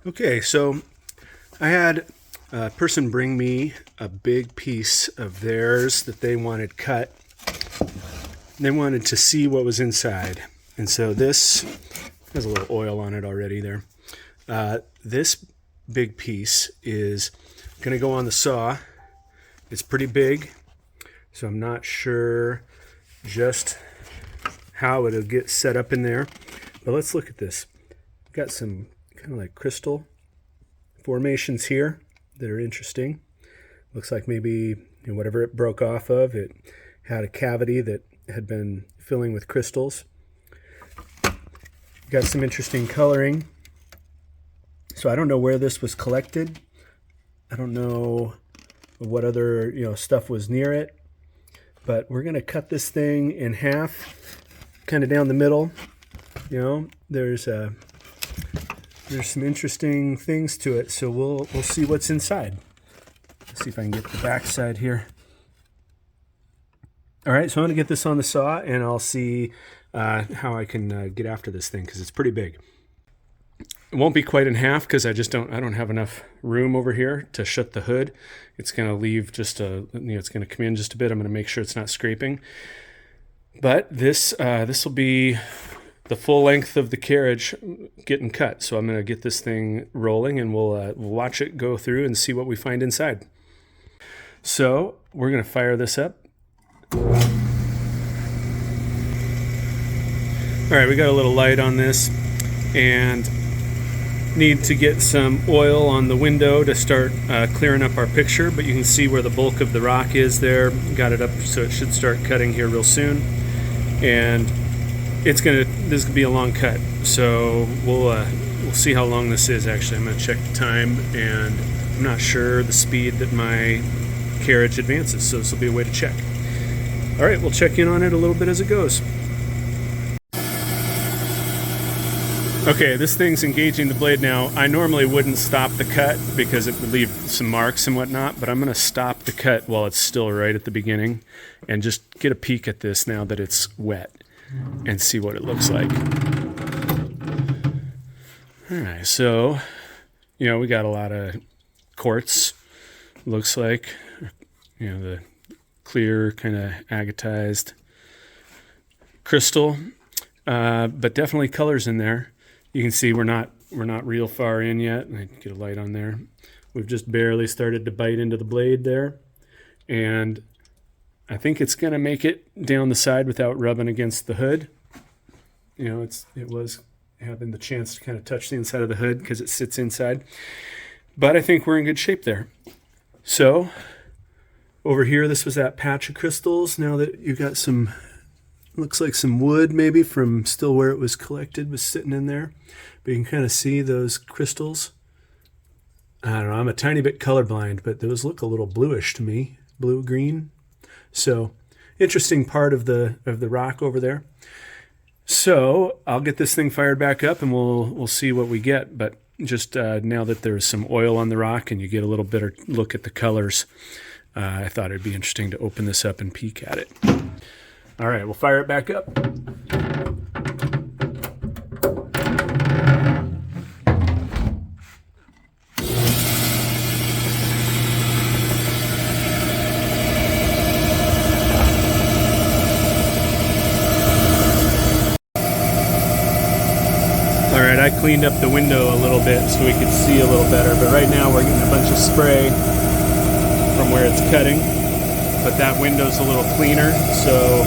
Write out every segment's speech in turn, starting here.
Okay, so I had a person bring me a big piece of theirs that they wanted cut. They wanted to see what was inside. And so this has a little oil on it already there. This big piece is going to go on the saw. It's pretty big, so I'm not sure just how it'll get set up in there. But let's look at this. Got some kind of like crystal formations here that are interesting. Looks like maybe whatever it broke off of, it had a cavity that had been filling with crystals. Got some interesting coloring. So I don't know where this was collected. I don't know what other stuff was near it. But we're going to cut this thing in half, kind of down the middle. There's some interesting things to it, so we'll see what's inside. Let's see if I can get the back side here. All right, so I'm going to get this on the saw, and I'll see how I can get after this thing, because it's pretty big. It won't be quite in half, because I don't have enough room over here to shut the hood. It's going to leave just it's going to come in just a bit. I'm going to make sure it's not scraping. But this will be the full length of the carriage getting cut. So I'm going to get this thing rolling, and we'll watch it go through and see what we find inside. So we're going to fire this up. All right, we got a little light on this, and need to get some oil on the window to start clearing up our picture, but you can see where the bulk of the rock is there. Got it up so it should start cutting here real soon. And this is gonna be a long cut, so we'll see how long this is. Actually, I'm gonna check the time, and I'm not sure the speed that my carriage advances, so this will be a way to check. All right, we'll check in on it a little bit as it goes. Okay, this thing's engaging the blade now. I normally wouldn't stop the cut because it would leave some marks and whatnot, but I'm gonna stop the cut while it's still right at the beginning and just get a peek at this now that it's wet and see what it looks like. All right, so, we got a lot of quartz, looks like, the clear kind of agatized crystal, but definitely colors in there. You can see we're not real far in yet. I can get a light on there. We've just barely started to bite into the blade there, and I think it's going to make it down the side without rubbing against the hood. It was having the chance to kind of touch the inside of the hood because it sits inside, but I think we're in good shape there. So over here, this was that patch of crystals. Now that you got some, looks like some wood maybe from still where it was collected was sitting in there, but you can kind of see those crystals. I don't know, I'm a tiny bit colorblind, but those look a little bluish to me, blue-green. So interesting part of the rock over there. So I'll get this thing fired back up, and we'll see what we get. But just now that there's some oil on the rock and you get a little better look at the colors, I thought it'd be interesting to open this up and peek at it. All right, we'll fire it back up. All right, I cleaned up the window a little bit so we could see a little better, but right now we're getting a bunch of spray from where it's cutting. But that window's a little cleaner, so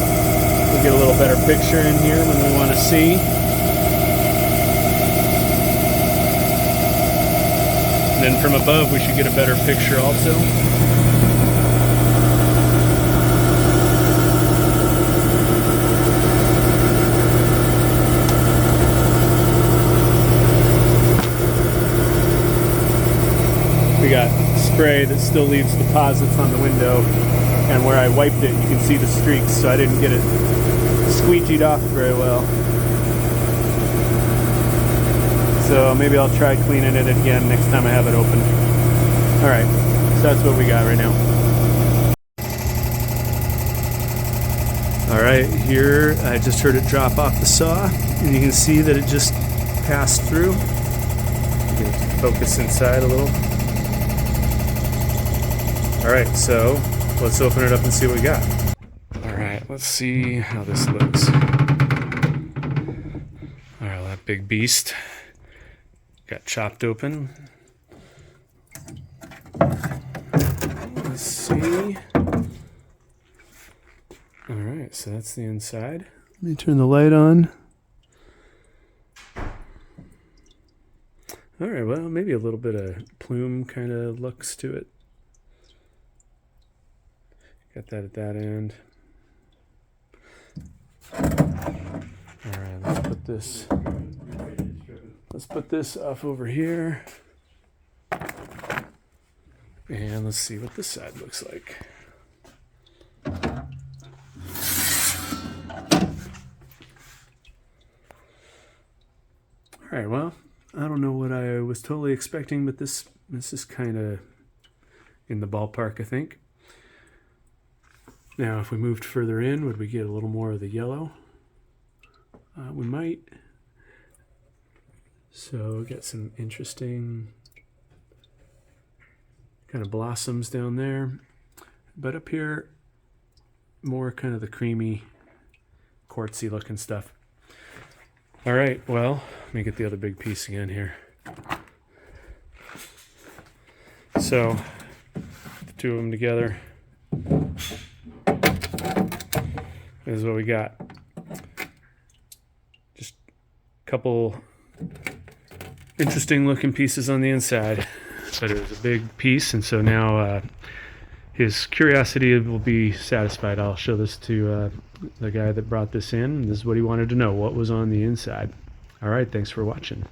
we'll get a little better picture in here when we want to see. And then from above, we should get a better picture also. We got spray that still leaves deposits on the window. And where I wiped it, you can see the streaks, so I didn't get it squeegeed off very well. So maybe I'll try cleaning it again next time I have it open. All right, so that's what we got right now. All right, here I just heard it drop off the saw, and you can see that it just passed through. Get it to focus inside a little. All right, so let's open it up and see what we got. All right, let's see how this looks. All right, that big beast got chopped open. Let's see. All right, so that's the inside. Let me turn the light on. All right, well, maybe a little bit of plume kind of looks to it. Got that at that end. All right, let's put this off over here. And let's see what this side looks like. All right, well, I don't know what I was totally expecting, but this is kind of in the ballpark, I think. Now, if we moved further in, would we get a little more of the yellow? We might. So, got some interesting kind of blossoms down there. But up here, more kind of the creamy, quartzy looking stuff. All right, well, let me get the other big piece again here. So, the two of them together. This is what we got. Just a couple interesting looking pieces on the inside, but it was a big piece, and so now his curiosity will be satisfied. I'll show this to the guy that brought this in. This is what he wanted to know, what was on the inside. All right, thanks for watching.